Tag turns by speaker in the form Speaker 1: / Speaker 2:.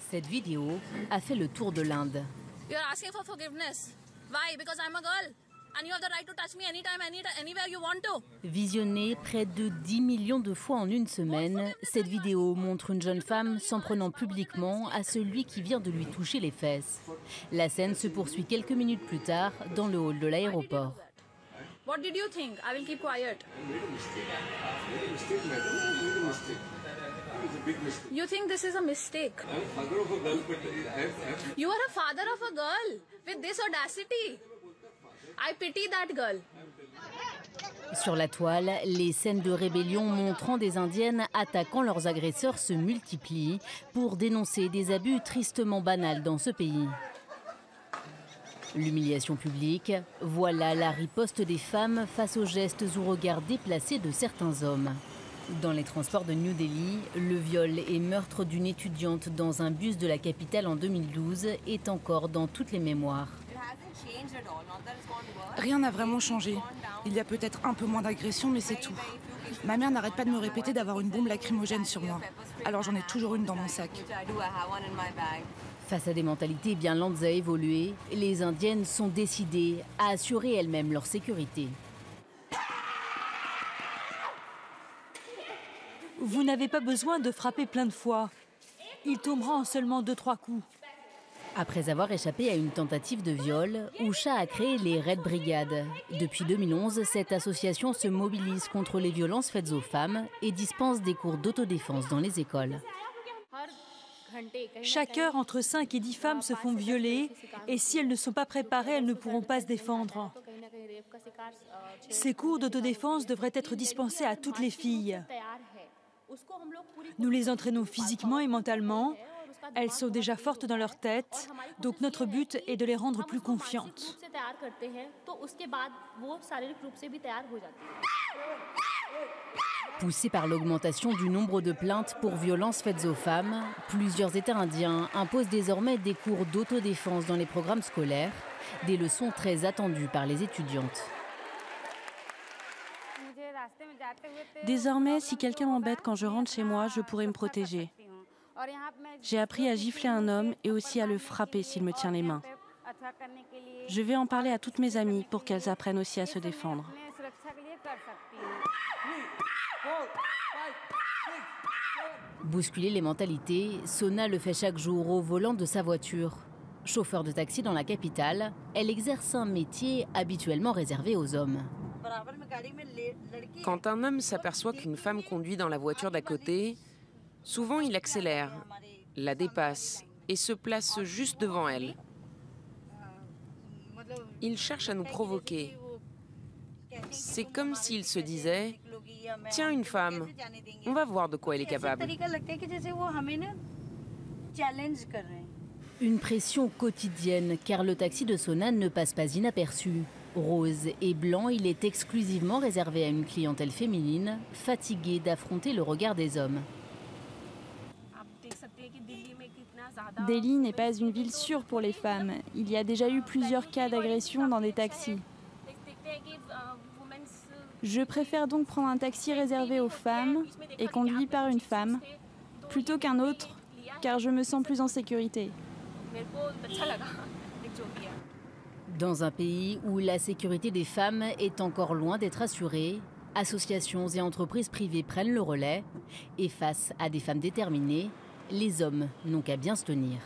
Speaker 1: Cette vidéo a fait le tour de l'Inde.
Speaker 2: You're asking for forgiveness. Why? Because I'm a girl. And you have the right to touch me anytime, anywhere you want to.
Speaker 1: Visionnée près de 10 millions de fois en une semaine, cette vidéo montre une jeune femme s'en prenant publiquement à celui qui vient de lui toucher les fesses. La scène se poursuit quelques minutes plus tard dans le hall de l'aéroport.
Speaker 2: What did you think? I will keep quiet. You think this is a mistake? You are a father of a girl with this audacity. I pity that girl.
Speaker 1: Sur la toile, les scènes de rébellion montrant des Indiennes attaquant leurs agresseurs se multiplient pour dénoncer des abus tristement banals dans ce pays. L'humiliation publique, voilà la riposte des femmes face aux gestes ou regards déplacés de certains hommes. Dans les transports de New Delhi, le viol et meurtre d'une étudiante dans un bus de la capitale en 2012 est encore dans toutes les mémoires.
Speaker 3: Rien n'a vraiment changé. Il y a peut-être un peu moins d'agression, mais c'est tout. Ma mère n'arrête pas de me répéter d'avoir une bombe lacrymogène sur moi. Alors j'en ai toujours une dans mon sac.
Speaker 1: Face à des mentalités bien lentes à évoluer, les Indiennes sont décidées à assurer elles-mêmes leur sécurité.
Speaker 4: Vous n'avez pas besoin de frapper plein de fois. Il tombera en seulement 2-3 coups.
Speaker 1: Après avoir échappé à une tentative de viol, Usha a créé les Red Brigades. Depuis 2011, cette association se mobilise contre les violences faites aux femmes et dispense des cours d'autodéfense dans les écoles.
Speaker 4: Chaque heure, entre 5 et 10 femmes se font violer et si elles ne sont pas préparées, elles ne pourront pas se défendre. Ces cours d'autodéfense devraient être dispensés à toutes les filles. Nous les entraînons physiquement et mentalement. Elles sont déjà fortes dans leur tête, donc notre but est de les rendre plus confiantes.
Speaker 1: Poussés par l'augmentation du nombre de plaintes pour violences faites aux femmes, plusieurs États indiens imposent désormais des cours d'autodéfense dans les programmes scolaires, des leçons très attendues par les étudiantes.
Speaker 5: Désormais, si quelqu'un m'embête quand je rentre chez moi, je pourrai me protéger. J'ai appris à gifler un homme et aussi à le frapper s'il me tient les mains. Je vais en parler à toutes mes amies pour qu'elles apprennent aussi à se défendre.
Speaker 1: Bousculer les mentalités, Sona le fait chaque jour au volant de sa voiture. Chauffeur de taxi dans la capitale, elle exerce un métier habituellement réservé aux hommes.
Speaker 6: Quand un homme s'aperçoit qu'une femme conduit dans la voiture d'à côté, souvent il accélère, la dépasse et se place juste devant elle. Il cherche à nous provoquer. C'est comme s'il se disait « Tiens, une femme, on va voir de quoi elle est capable ».
Speaker 1: Une pression quotidienne, car le taxi de Sona ne passe pas inaperçu. Rose et blanc, il est exclusivement réservé à une clientèle féminine, fatiguée d'affronter le regard des hommes.
Speaker 7: Delhi n'est pas une ville sûre pour les femmes. Il y a déjà eu plusieurs cas d'agression dans des taxis. Je préfère donc prendre un taxi réservé aux femmes et conduit par une femme, plutôt qu'un autre, car je me sens plus en sécurité.
Speaker 1: Dans un pays où la sécurité des femmes est encore loin d'être assurée, associations et entreprises privées prennent le relais et face à des femmes déterminées, les hommes n'ont qu'à bien se tenir.